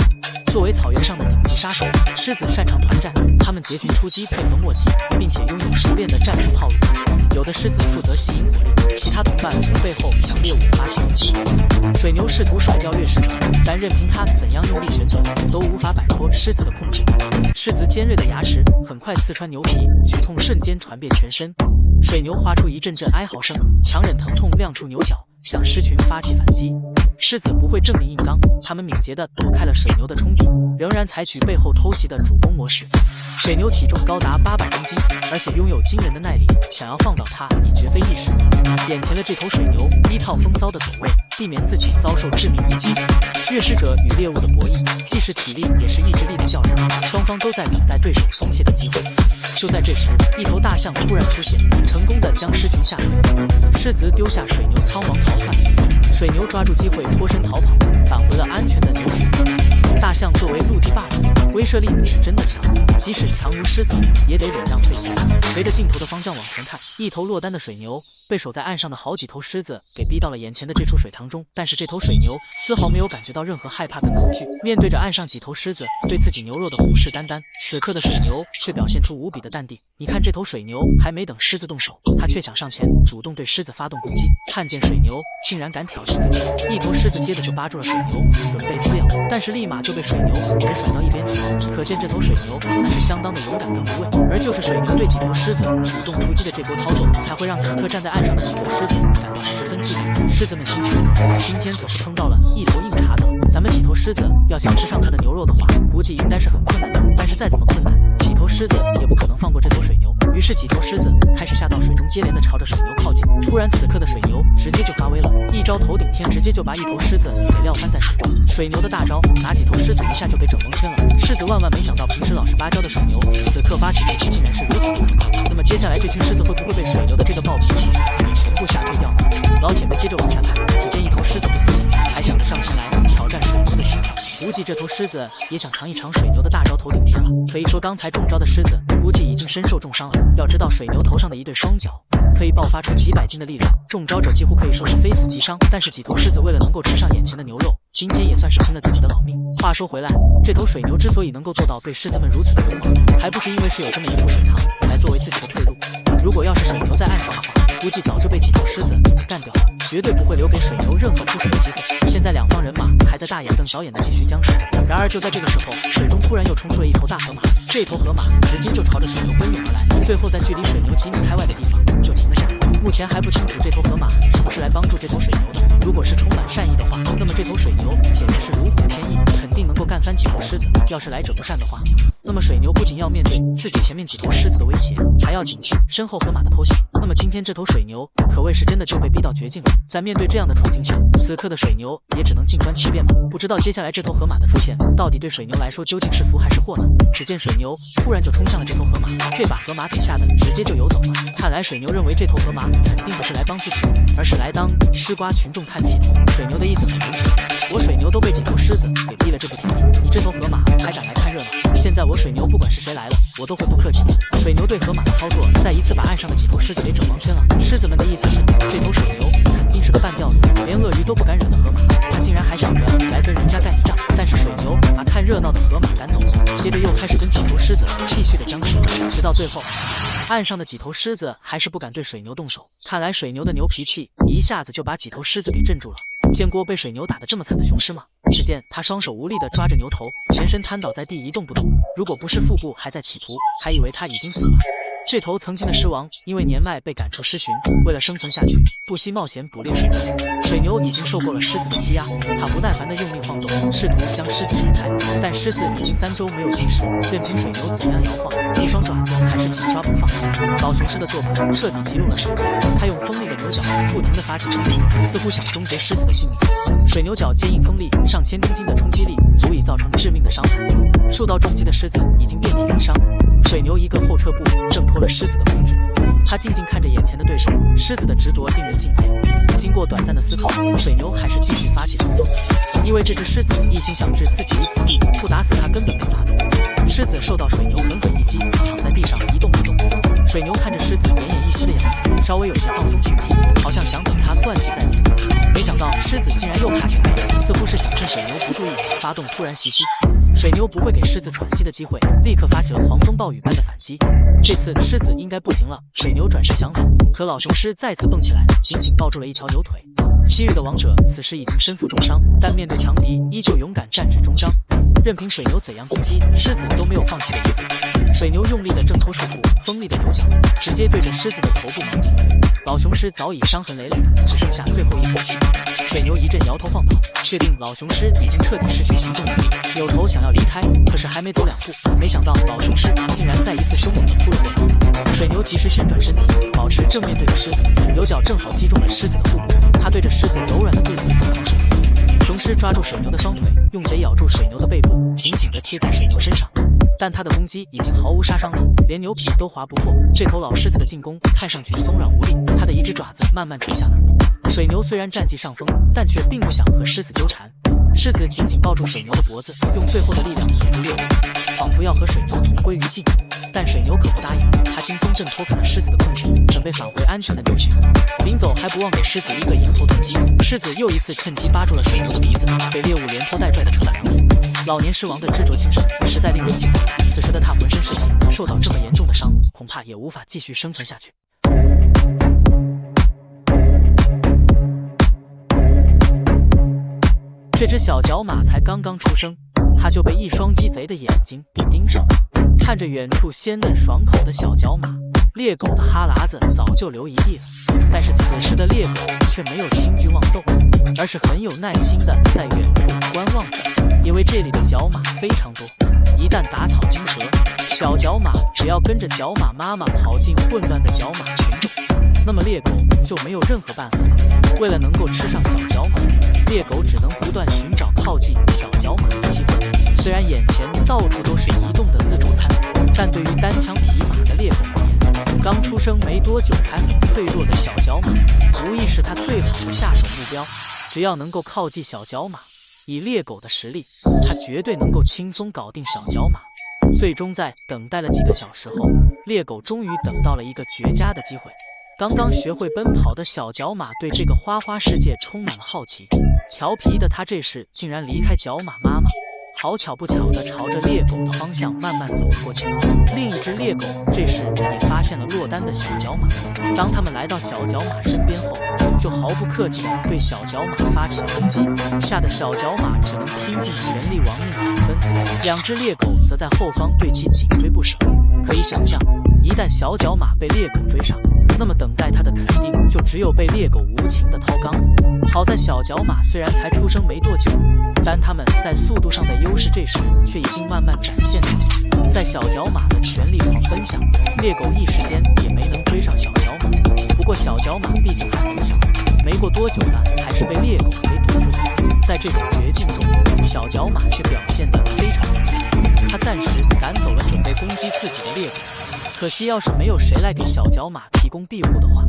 作为草原上的顶级杀手，狮子擅长团战，他们结群出击，配合默契，并且拥有熟练的战术套路。有的狮子负责吸引火力，其他同伴从背后向猎物发起攻击。水牛试图甩掉掠食者，但任凭它怎样用力旋转，都无法摆脱狮子的控制。狮子尖锐的牙齿很快刺穿牛皮，剧痛瞬间传遍全身。水牛发出一阵阵哀嚎声，强忍疼痛亮出牛角，向狮群发起反击。狮子不会正面硬刚，它们敏捷地躲开了水牛的冲击，仍然采取背后偷袭的主攻模式。水牛体重高达800公斤，而且拥有惊人的耐力，想要放倒它已绝非易事。眼前的这头水牛依靠风骚的走位，避免自己遭受致命一击。掠食者与猎物的博弈，既是体力也是意志力的较量，双方都在等待对手松懈的机会。就在这时，一头大象突然出现，成功地将狮群吓退。狮子丢下水牛仓皇逃窜，水牛抓住机会脱身逃跑，返回了安全的牛群。大象作为陆地霸主，威慑力是真的强，即使强如狮子，也得忍让退下。随着镜头的方向往前看，一头落单的水牛被守在岸上的好几头狮子给逼到了眼前的这处水塘中，但是这头水牛丝毫没有感觉到任何害怕跟恐惧，面对着岸上几头狮子对自己牛肉的虎视眈眈，此刻的水牛却表现出无比的淡定。你看这头水牛还没等狮子动手，它却想上前主动对狮子发动攻击。看见水牛竟然敢挑衅自己，一头狮子接着就扒住了水牛，准备撕咬，但是立马就被水牛给甩到一边去。可见这头水牛那是相当的勇敢跟无畏，而就是水牛对几头狮子主动出击的这波操作，才会让此刻站在岸上的几头狮子感到十分忌惮。狮子们心想，今天可是碰到了一头硬茬子，咱们几头狮子要想吃上它的牛肉的话，估计应该是很困难的。但是再怎么困难，几头狮子也不可能放过这头水牛。于是几头狮子开始下到水中，接连的朝着水牛靠近。突然此刻的水牛直接就发威了，一招头顶天，直接就把一头狮子给撂翻在水中。水牛的大招拿几头狮子一下就给整蒙圈了。狮子万万没想到平时老实巴交的水牛，此刻发起脾气竟然是如此的可靠。那么接下来这群狮子会不会被水牛的这个暴脾气给全部吓退掉呢？老铁们接着往下看，只见一头狮子不死心，还想着上前来挑战水牛的心跳。估计这头狮子也想尝一尝水牛的大招头顶天了。可以说刚才中招的狮子估计已经身受重伤了。要知道水牛头上的一对双脚可以爆发出几百斤的力量，中招者几乎可以说是非死即伤。但是几头狮子为了能够吃上眼前的牛肉，今天也算是拼了自己的老命。话说回来，这头水牛之所以能够做到对狮子们如此的勇猛，还不是因为是有这么一处水塘来作为自己的退路。如果要是水牛在岸上的话，估计早就被几头狮子给干掉了，绝对不会留给水牛任何出手的机会。现在两方人马还在大眼瞪小眼的继续僵持着。然而就在这个时候，水中突然又冲出了一头大河马，这头河马直接就朝着水牛奔涌而来，最后在距离水牛几米开外的地方就停了下来。目前还不清楚这头河马是不是来帮助这头水牛的，如果是充满善意的话，那么这头水牛简直是如虎添翼，肯定能够干翻几头狮子。要是来者不善的话，那么水牛不仅要面对自己前面几头狮子的威胁，还要警惕身后河马的偷袭。那么今天这头水牛可谓是真的就被逼到绝境了。在面对这样的处境下，此刻的水牛也只能静观其变吧。不知道接下来这头河马的出现，到底对水牛来说究竟是福还是祸呢？只见水牛突然就冲向了这头河马，这把河马给吓得直接就游走了。看来水牛认为这头河马肯定不是来帮自己的，而是来当吃瓜群众看气的。水牛的意思很明显，我水牛都被几头狮子给逼了这步田地，你这头河马还敢来看热闹？现在我水牛不管是谁来了，我都会不客气的。水牛对河马的操作再一次把岸上的几头狮子给整蒙圈了。狮子们的意思是，这头水牛肯定是个半吊子，连鳄鱼都不敢惹的河马，他竟然还想着来跟人家干一仗。但是水牛把看热闹的河马赶走后，接着又开始跟几头狮子继续的僵持，直到最后，岸上的几头狮子还是不敢对水牛动手。看来水牛的牛脾气一下子就把几头狮子给镇住了。见过被水牛打得这么惨的雄狮吗？只见他双手无力地抓着牛头，全身瘫倒在地一动不动。如果不是腹部还在起伏，还以为他已经死了。这头曾经的狮王因为年迈被赶出狮群，为了生存下去，不惜冒险捕猎水牛。水牛已经受够了狮子的欺压，他不耐烦地用力晃动，试图将狮子甩开，但狮子已经3周没有进食，任凭水牛怎样摇晃，一双爪子还是紧抓不放。老雄狮的做法彻底激怒了水牛，他用锋利的牛角不停地发起冲击，似乎想终结狮子的性命。水牛角坚硬锋利，上千公斤的冲击力足以造成致命的伤害。受到重击的狮子已经遍体鳞伤，水牛一个后撤步挣脱了狮子的控制。他静静看着眼前的对手，狮子的执着令人敬佩。经过短暂的思考，水牛还是继续发起冲锋，因为这只狮子一心想置自己于死地，不打死他根本没法子。狮子受到水牛狠狠一击，躺在地上一动不动。水牛看着狮子奄奄一息的样子，稍微有些放松警惕，好像想等他断气再走。没想到狮子竟然又爬起来了，似乎是想趁水牛不注意发动突然袭击。水牛不会给狮子喘息的机会，立刻发起了狂风暴雨般的反击。这次狮子应该不行了，水牛转身想走，可老雄狮再次蹦起来，紧紧抱住了一条牛腿。西域的王者此时已经身负重伤，但面对强敌依旧勇敢占据中章，任凭水牛怎样攻击，狮子都没有放弃的意思。水牛用力地挣脱束缚，锋利的牛角直接对着狮子的头部猛顶。老雄狮早已伤痕累累，只剩下最后一口气。水牛一阵摇头晃脑，确定老雄狮已经彻底失去行动能力，扭头想要离开，可是还没走2步，没想到老雄狮竟然再一次凶猛地扑了过来。水牛及时旋转身体，保持正面对着狮子，牛角正好击中了狮子的腹部，他对着狮子柔软的肚子疯狂射出。雄狮抓住水牛的双腿，用嘴咬住水牛的背部，紧紧地贴在水牛身上。但他的攻击已经毫无杀伤力，连牛皮都划不破。这头老狮子的进攻看上去松软无力，他的一只爪子慢慢垂下来。水牛虽然占据上风，但却并不想和狮子纠缠。狮子紧紧抱住水牛的脖子，用最后的力量锁住猎物，仿佛要和水牛同归于尽。但水牛可不答应，他轻松挣脱开了狮子的控制，准备返回安全的牛群。临走还不忘给狮子一个迎头痛击，狮子又一次趁机扒住了水牛的鼻子，被猎物连拖带拽地撤了2米。老年狮王的执着精神实在令人敬佩，此时的他浑身是血，受到这么严重的伤，恐怕也无法继续生存下去。这只小角马才刚刚出生，它就被一双鸡贼的眼睛给盯上了。看着远处鲜嫩爽口的小角马，猎狗的哈喇子早就流一地了。但是此时的猎狗却没有轻举妄动，而是很有耐心地在远处观望着，因为这里的角马非常多，一旦打草惊蛇，小角马只要跟着角马妈妈跑进混乱的角马群众，那么猎狗就没有任何办法。为了能够吃上小角马，猎狗只能不断寻找靠近小角马的机会。虽然眼前到处都是移动的自助餐，但对于单枪匹马的猎狗而言，刚出生没多久还很脆弱的小角马无疑是它最好的下手目标。只要能够靠近小角马，以猎狗的实力，它绝对能够轻松搞定小角马。最终在等待了几个小时后，猎狗终于等到了一个绝佳的机会。刚刚学会奔跑的小角马对这个花花世界充满了好奇，调皮的它这时竟然离开角马妈妈，好巧不巧地朝着猎狗的方向慢慢走了过去。另一只猎狗这时也发现了落单的小角马，当他们来到小角马身边后，就毫不客气地对小角马发起了攻击，吓得小角马只能拼尽全力亡命赶奔。两只猎狗则在后方对其紧追不舍。可以想象，一旦小角马被猎狗追上，那么等待它的肯定就只有被猎狗无情的掏肛了。好在小角马虽然才出生没多久，但它们在速度上的优势这时却已经慢慢展现出来。在小角马的全力狂奔下，猎狗一时间也没能追上小角马。不过小角马毕竟还很小，没过多久呢，还是被猎狗给堵住了。在这种绝境中，小角马却表现得非常勇敢，它暂时赶走了准备攻击自己的猎狗。可惜要是没有谁来给小角马提供庇护的话，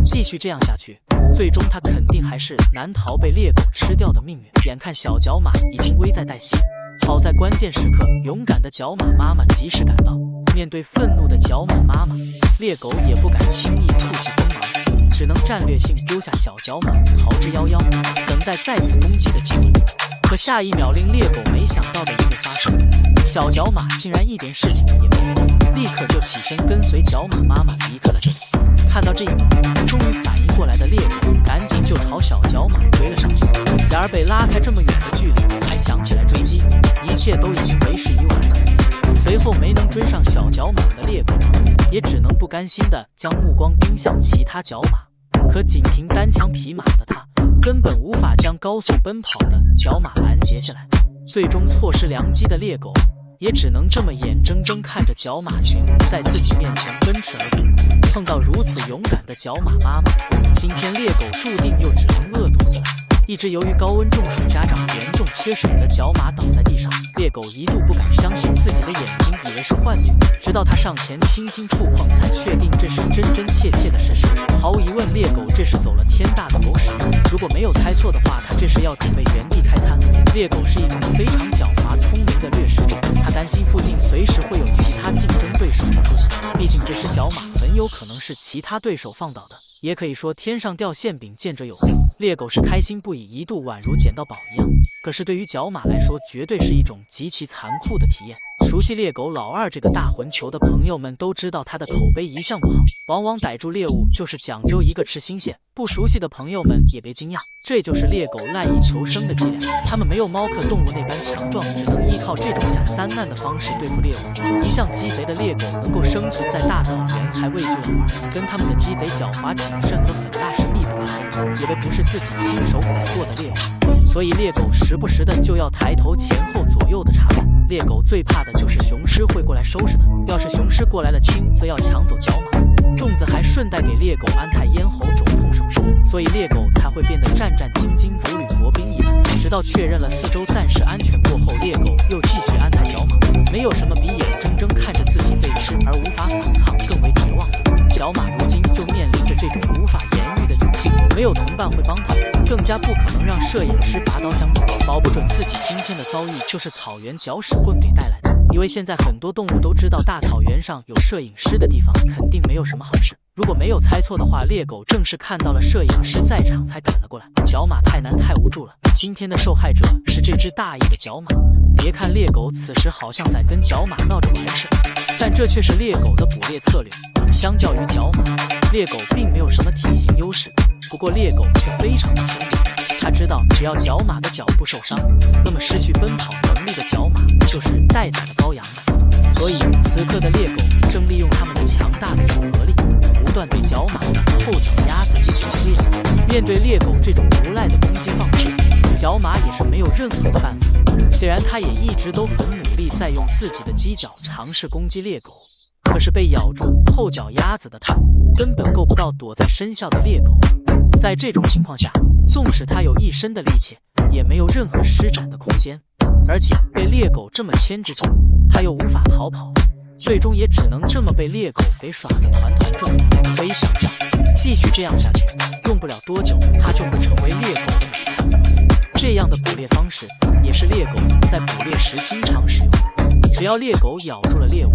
继续这样下去，最终它肯定还是难逃被猎狗吃掉的命运。眼看小角马已经危在旦夕，好在关键时刻，勇敢的角马妈妈及时赶到。面对愤怒的角马妈妈，猎狗也不敢轻易触及锋芒，只能战略性丢下小角马逃之夭夭，等待再次攻击的机会。可下一秒令猎狗没想到的一幕发生，小角马竟然一点事情也没有，立刻就起身跟随角马妈妈离开了这里。看到这一幕，终于反应过来的猎狗赶紧就朝小角马追了上去，然而被拉开这么远的距离，才想起来追击，一切都已经为时已晚了。随后没能追上小角马的猎狗，也只能不甘心地将目光盯向其他角马。可仅凭单枪匹马的他，根本无法将高速奔跑的角马拦截下来。最终错失良机的猎狗，也只能这么眼睁睁看着角马群在自己面前奔驰而过。碰到如此勇敢的角马妈妈，今天猎狗注定又只能饿肚子了。一只由于高温中暑加上严重缺水的角马倒在地上，猎狗一度不敢相信自己的眼睛，以为是幻觉，直到它上前轻轻触碰，才确定这是真真切切的事实。毫无疑问，猎狗这是走了天大的狗屎运。如果没有猜错的话，它这是要准备原地开餐。猎狗是一种非常狡猾聪明的掠食者，它担心附近随时会有其他竞争对手的出现，毕竟这只角马很有可能是其他对手放倒的，也可以说天上掉馅饼见者有份。猎狗是开心不已，一度宛如捡到宝一样。可是对于角马来说，绝对是一种极其残酷的体验。熟悉猎狗老二这个大混球的朋友们都知道，它的口碑一向不好，往往逮住猎物就是讲究一个吃新鲜。不熟悉的朋友们也别惊讶，这就是猎狗赖以求生的伎俩。它们没有猫科动物那般强壮，只能依靠这种下三滥的方式对付猎物。一向鸡贼的猎狗能够生存在大草原，还畏惧老二，跟它们的鸡贼狡猾谨慎和狠辣是密不可分的，也为不是自己亲手捕获的猎物。所以猎狗时不时的就要抬头前后左右的查看。猎狗最怕的就是雄狮会过来收拾它，要是雄狮过来了，轻则要抢走角马，重则还顺带给猎狗安排咽喉肿痛手术，所以猎狗才会变得战战兢兢，如履薄冰一般。直到确认了四周暂时安全过后，猎狗又继续安排角马。没有什么比眼睁睁看着自己被吃而无法反抗更为绝望的。角马如今就面临着这种无法言喻的窘境，没有同伴会帮它，更加不可能让摄影师拔刀相助，保不准自己今天的遭遇就是草原搅屎棍给带来的。因为现在很多动物都知道，大草原上有摄影师的地方肯定没有什么好事。如果没有猜错的话，猎狗正是看到了摄影师在场才赶了过来。角马太难太无助了，今天的受害者是这只大意的角马。别看猎狗此时好像在跟角马闹着玩似的，但这却是猎狗的捕猎策略。相较于角马，猎狗并没有什么体型优势，不过猎狗却非常的聪明。他知道，只要角马的脚部受伤，那么失去奔跑能力的角马就是待宰的羔羊了。所以此刻的猎狗正利用它们的强大的咬合力，不断对角马的后脚丫子进行撕咬。面对猎狗这种无赖的攻击放置，角马也是没有任何的办法。虽然它也一直都很努力在用自己的犄角尝试攻击猎狗，可是被咬住后脚丫子的它根本够不到躲在身下的猎狗。在这种情况下，纵使它有一身的力气，也没有任何施展的空间。而且被猎狗这么牵制住，它又无法逃跑，最终也只能这么被猎狗给耍得团团转。可以想象，继续这样下去，用不了多久，它就会成为猎狗的美餐。这样的捕猎方式也是猎狗在捕猎时经常使用的。只要猎狗咬住了猎物，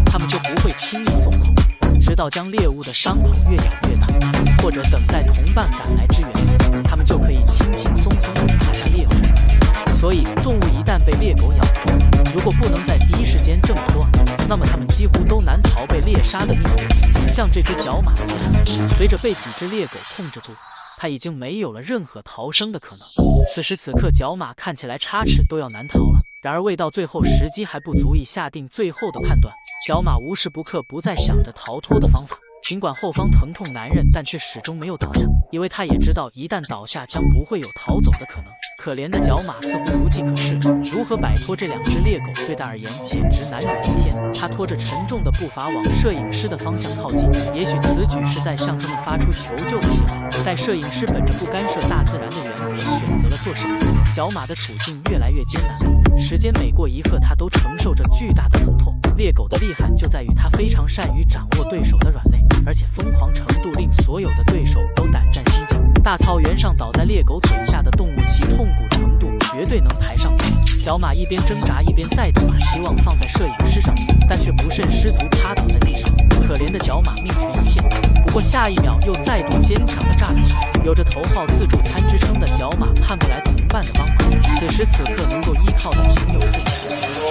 它们就不会轻易松口，直到将猎物的伤口越咬越大，或者等待同伴赶来支援，它们就可以轻轻松松拿下猎物。所以动物一旦被猎狗咬住，如果不能在第一时间挣脱，那么它们几乎都难逃被猎杀的命运。像这只角马一样，随着被几只猎狗控制住，它已经没有了任何逃生的可能。此时此刻，角马看起来插翅都要难逃了。然而未到最后，时机还不足以下定最后的判断。角马无时不刻不在想着逃脱的方法，尽管后方疼痛难忍，但却始终没有倒下，因为他也知道一旦倒下将不会有逃走的可能。可怜的角马似乎无计可施，如何摆脱这两只猎狗对他而言简直难如登天。他拖着沉重的步伐往摄影师的方向靠近，也许此举是在向他们发出求救的信号。但摄影师本着不干涉大自然的原则，选择了做视频。角马的处境越来越艰难，时间每过一刻，他都承受着巨大的疼痛。猎狗的厉害就在于它非常善于掌握对手的软肋，而且疯狂程度令所有的对手都胆战心惊。大草原上倒在猎狗嘴下的动物，其痛苦程度绝对能排上名。角马一边挣扎一边再度把希望放在摄影师上，但却不慎失足趴倒在地上。可怜的角马命悬一线，不过下一秒又再度坚强地站了起来。有着头号自助餐支撑的角马盼不来同伴的帮忙，此时此刻能够依靠的仅有自己。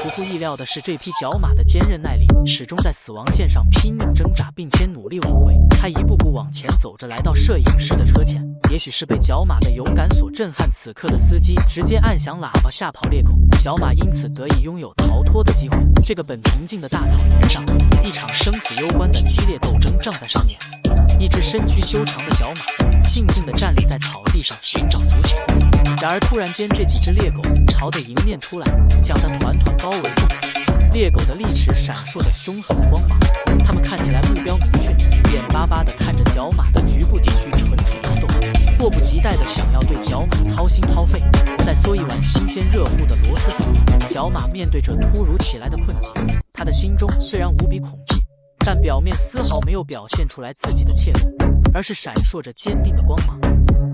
出乎意意料的是，这匹角马的坚韧耐力始终在死亡线上拼命挣扎，并且努力挽回。他一步步往前走着，来到摄影师的车前。也许是被角马的勇敢所震撼，此刻的司机直接按响喇叭吓跑猎狗，角马因此得以拥有逃脱的机会。这个本平静的大草原上，一场生死攸关的激烈斗争正在上演。一只身躯修长的角马静静地站立在草地上寻找族群，然而突然间，这几只猎狗朝着迎面突来，将它团团包围住。猎狗的利齿闪烁着凶狠光芒，它们看起来目标明确，眼巴巴地看着角马的局部地区蠢蠢欲动，迫不及待地想要对角马掏心掏肺，再嗦一碗新鲜热乎的螺蛳粉。角马面对着突如其来的困境，它的心中虽然无比恐惧，但表面丝毫没有表现出来自己的怯懦，而是闪烁着坚定的光芒，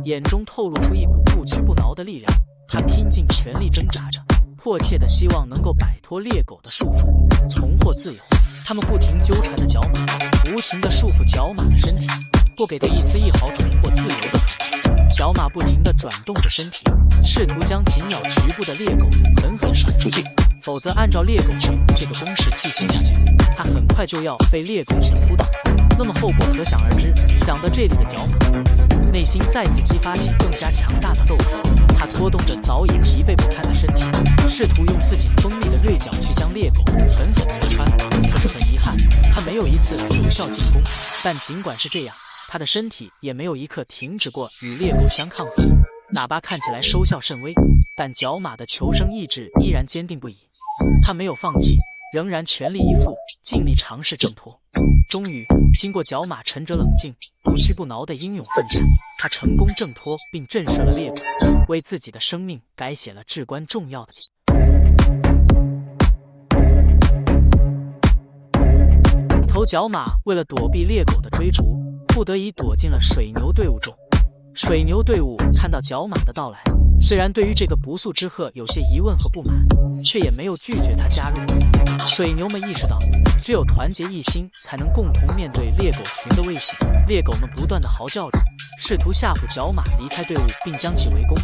眼中透露出一股不屈不挠的力量。它拼尽全力挣扎着，迫切地希望能够摆脱猎狗的束缚，重获自由。它们不停纠缠着角马，无情地束缚角马的身体，不给它一丝一毫重获自由的可能。角马不停地转动着身体，试图将紧咬局部的猎狗狠狠甩出去，否则按照猎狗群这个公式进行下去，它很快就要被猎狗群扑倒，那么后果可想而知。想到这里的角马，内心再次激发起更加强大的斗志。它拖动着早已疲惫不堪的身体，试图用自己锋利的锐角去将猎狗狠狠刺穿。可是很遗憾，它没有一次有效进攻。但尽管是这样，它的身体也没有一刻停止过与猎狗相抗衡。喇叭看起来收效甚微，但角马的求生意志依然坚定不移。它没有放弃，仍然全力以赴，尽力尝试挣脱。终于，经过角马沉着冷静、不屈不挠的英勇奋战，他成功挣脱并震慑了猎狗，为自己的生命改写了至关重要的头角马为了躲避猎狗的追逐，不得已躲进了水牛队伍中。水牛队伍看到角马的到来，虽然对于这个不速之客有些疑问和不满，却也没有拒绝他加入。水牛们意识到，只有团结一心，才能共同面对猎狗群的威胁。猎狗们不断地嚎叫着，试图吓唬角马离开队伍，并将其围攻。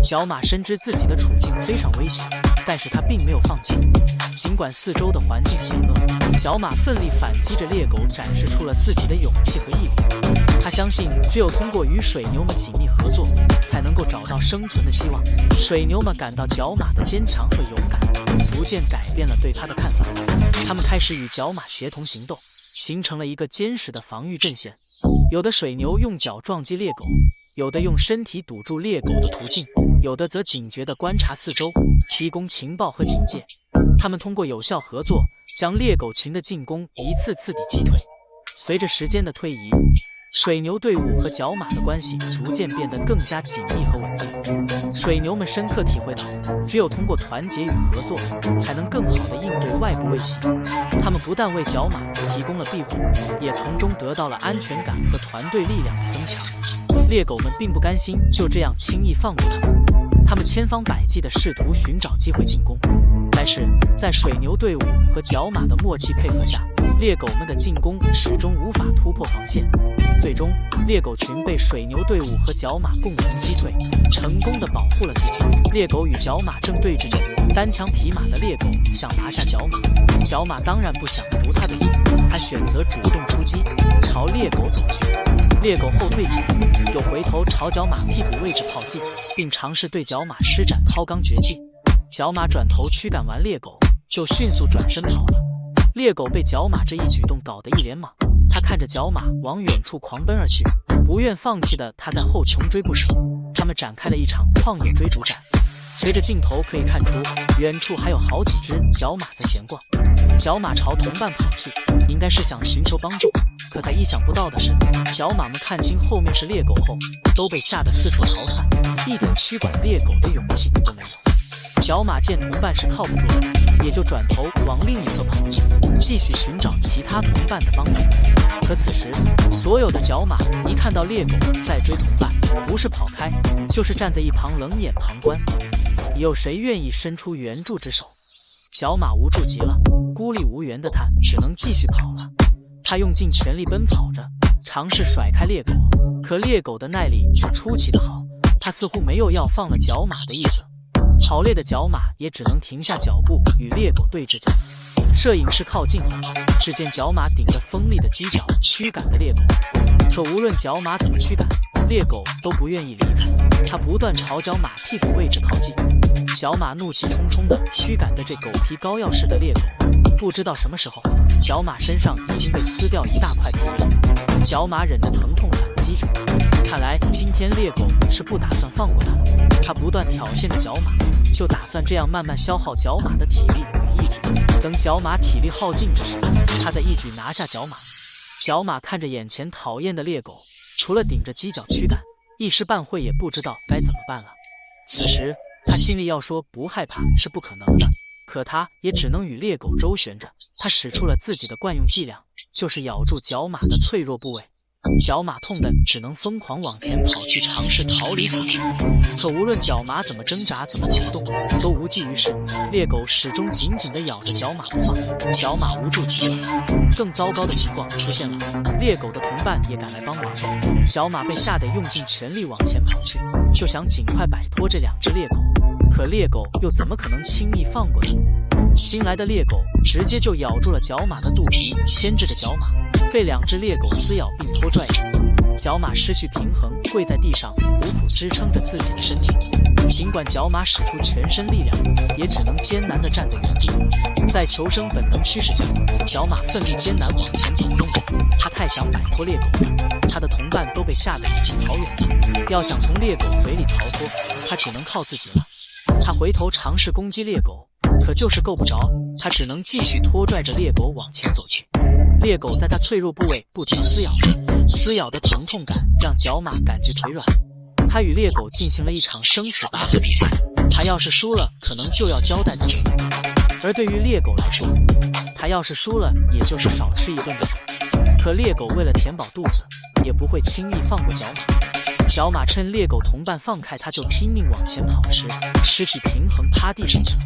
角马深知自己的处境非常危险，但是他并没有放弃。尽管四周的环境险恶，角马奋力反击着猎狗，展示出了自己的勇气和毅力。他相信，只有通过与水牛们紧密合作，才能够找到生存的希望。水牛们感到角马的坚强和勇敢，逐渐改变了对他的看法。他们开始与角马协同行动，形成了一个坚实的防御阵线。有的水牛用脚撞击猎狗，有的用身体堵住猎狗的途径，有的则警觉地观察四周，提供情报和警戒。他们通过有效合作，将猎狗群的进攻一次次地击退。随着时间的推移，水牛队伍和角马的关系逐渐变得更加紧密和稳定。水牛们深刻体会到，只有通过团结与合作，才能更好地应对外部威胁。他们不但为角马提供了庇护，也从中得到了安全感和团队力量的增强。猎狗们并不甘心就这样轻易放过他们，他们千方百计地试图寻找机会进攻。但是在水牛队伍和角马的默契配合下，猎狗们的进攻始终无法突破防线。最终，猎狗群被水牛队伍和角马共同击退，成功地保护了自己。猎狗与角马正对峙着，单枪匹马的猎狗想拿下角马，角马当然不想读他的意，他选择主动出击，朝猎狗走近。猎狗后退几步，又回头朝角马屁股位置靠近，并尝试对角马施展掏肛绝技。角马转头驱赶完猎狗，就迅速转身跑了。猎狗被角马这一举动搞得一脸懵，他看着角马往远处狂奔而去，不愿放弃的他在后穷追不舍。他们展开了一场旷野追逐战。随着镜头可以看出，远处还有好几只角马在闲逛。角马朝同伴跑去，应该是想寻求帮助，可他意想不到的是，角马们看清后面是猎狗后，都被吓得四处逃窜，一点驱赶猎狗的勇气都没有。角马见同伴是靠不住的，也就转头往另一侧跑，继续寻找其他同伴的帮助。可此时，所有的角马一看到猎狗在追同伴，不是跑开，就是站在一旁冷眼旁观。有谁愿意伸出援助之手？角马无助极了，孤立无援的他只能继续跑了。他用尽全力奔跑着，尝试甩开猎狗，可猎狗的耐力却出奇的好，他似乎没有要放了角马的意思。好猎的角马也只能停下脚步与猎狗对峙着。摄影师靠近后，只见角马顶着锋利的犄角驱赶的猎狗，可无论角马怎么驱赶，猎狗都不愿意离开，它不断朝角马屁股位置靠近。角马怒气冲冲地驱赶着这狗皮膏药似的猎狗，不知道什么时候，角马身上已经被撕掉一大块皮了。角马忍着疼痛反击着，看来今天猎狗是不打算放过它了。它不断挑衅着角马，就打算这样慢慢消耗角马的体力与意志。等角马体力耗尽之时，它再一举拿下角马。角马看着眼前讨厌的猎狗，除了顶着犄角驱赶，一时半会也不知道该怎么办了。此时他心里要说不害怕是不可能的，可他也只能与猎狗周旋着。他使出了自己的惯用伎俩，就是咬住角马的脆弱部位。角马痛得只能疯狂往前跑去，尝试逃离此地。可无论角马怎么挣扎，怎么逃动，都无济于事。猎狗始终紧紧地咬着角马不放，角马无助极了。更糟糕的情况出现了，猎狗的同伴也赶来帮忙。角马被吓得用尽全力往前跑去，就想尽快摆脱这两只猎狗。可猎狗又怎么可能轻易放过它？新来的猎狗直接就咬住了角马的肚皮，牵制着角马，被两只猎狗撕咬并拖拽着。角马失去平衡，跪在地上，苦苦支撑着自己的身体。尽管角马使出全身力量，也只能艰难地站在原地。在求生本能驱使下，角马奋力艰难往前走动着。它太想摆脱猎狗了，它的同伴都被吓得已经逃远了。要想从猎狗嘴里逃脱，它只能靠自己了。它回头尝试攻击猎狗，可就是够不着，它只能继续拖拽着猎狗往前走去。猎狗在它脆弱部位不停撕咬着，撕咬的疼痛感让角马感觉腿软。他与猎狗进行了一场生死拔河比赛，他要是输了，可能就要交代在这里；而对于猎狗来说，他要是输了，也就是少吃一顿的事。可猎狗为了填饱肚子，也不会轻易放过角马。角马趁猎狗同伴放开他就拼命往前跑时，失去平衡趴地上去了。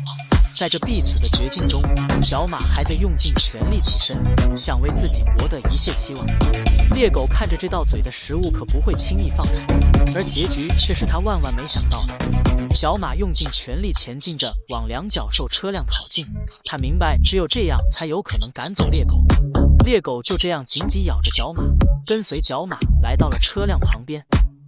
在这必死的绝境中，角马还在用尽全力起身，想为自己博得一线希望。猎狗看着这道嘴的食物，可不会轻易放开，而结局却是他万万没想到的。角马用尽全力前进着，往两角兽车辆跑近。他明白，只有这样才有可能赶走猎狗。猎狗就这样紧紧咬着角马，跟随角马来到了车辆旁边。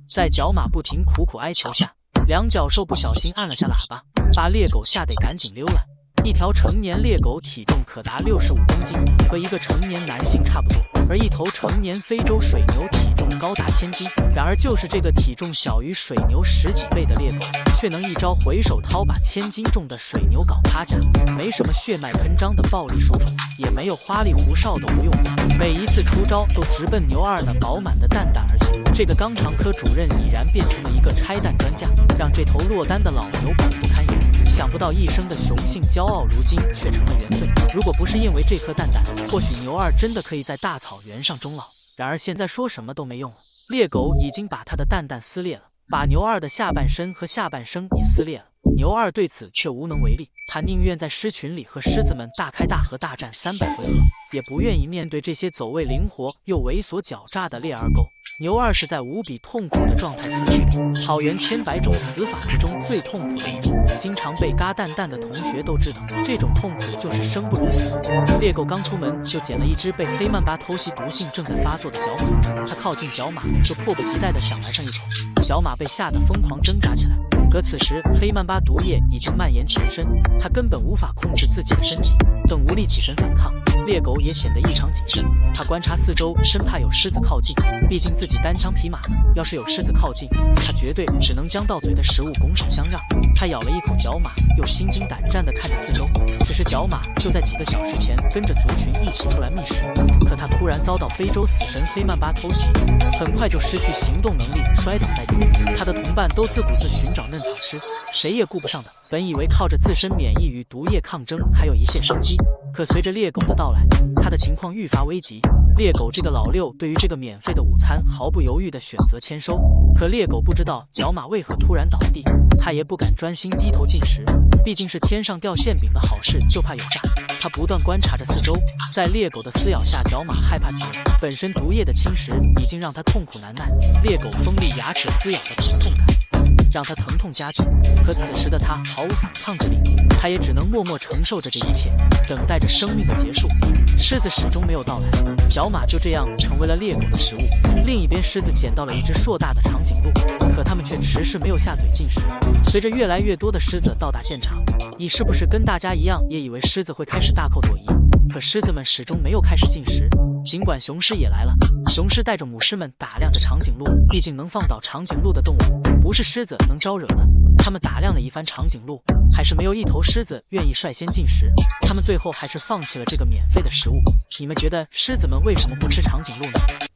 在角马不停苦苦哀求下，两角兽不小心按了下喇叭，把猎狗吓得赶紧溜了。一条成年猎狗体重可达65公斤，和一个成年男性差不多，而一头成年非洲水牛体重高达1000斤。然而就是这个体重小于水牛10几倍的猎狗，却能一招回手掏把1000斤重的水牛搞趴下。没什么血脉喷张的暴力输出，也没有花里胡哨的无用功，每一次出招都直奔牛二那饱满的蛋蛋而去。这个肛肠科主任已然变成了一个拆弹专家，让这头落单的老牛苦不堪言。想不到一生的雄性骄傲，如今却成了原罪。如果不是因为这颗蛋蛋，或许牛二真的可以在大草原上终老。然而现在说什么都没用了，猎狗已经把它的蛋蛋撕裂了，把牛二的下半身和下半身也撕裂了。牛二对此却无能为力，他宁愿在狮群里和狮子们大开大合大战300回合，也不愿意面对这些走位灵活又猥琐狡诈的猎二狗。牛二是在无比痛苦的状态死去的，草原千百种死法之中最痛苦的一种。经常被嘎蛋蛋的同学都知道，这种痛苦就是生不如死。猎狗刚出门就捡了一只被黑曼巴偷袭毒性正在发作的角马，他靠近角马就迫不及待地想来上一口，角马被吓得疯狂挣扎起来。可此时黑曼巴毒液已经蔓延全身，他根本无法控制自己的身体，更无力起身反抗。猎狗也显得异常谨慎，他观察四周，生怕有狮子靠近，毕竟自己单枪匹马的，要是有狮子靠近，他绝对只能将到嘴的食物拱手相让。他咬了一口角马，又心惊胆战地看着四周。此时角马就在几个小时前跟着族群一起出来觅食，可他突然遭到非洲死神黑曼巴偷袭，很快就失去行动能力，摔倒在地。他的同伴都自顾自寻找嫩草吃，谁也顾不上的。本以为靠着自身免疫与毒液抗争还有一线生机，可随着猎狗的到来，他的情况愈发危急。猎狗这个老六对于这个免费的午餐毫不犹豫地选择签收，可猎狗不知道角马为何突然倒地，他也不敢专心低头进食，毕竟是天上掉馅饼的好事就怕有诈。他不断观察着四周，在猎狗的撕咬下，角马害怕极了，本身毒液的侵蚀已经让他痛苦难耐，猎狗锋利牙齿撕咬的疼痛感让他疼痛加剧。可此时的他毫无反抗之力，他也只能默默承受着这一切，等待着生命的结束。狮子始终没有到来，角马就这样成为了猎狗的食物。另一边，狮子捡到了一只硕大的长颈鹿，可他们却迟迟没有下嘴进食。随着越来越多的狮子到达现场，乙是不是跟大家一样，也以为狮子会开始大口朵颐？可狮子们始终没有开始进食。尽管雄狮也来了，雄狮带着母狮们打量着长颈鹿，毕竟能放倒长颈鹿的动物不是狮子能招惹的。他们打量了一番长颈鹿，还是没有一头狮子愿意率先进食。他们最后还是放弃了这个免费的食物。你们觉得狮子们为什么不吃长颈鹿呢？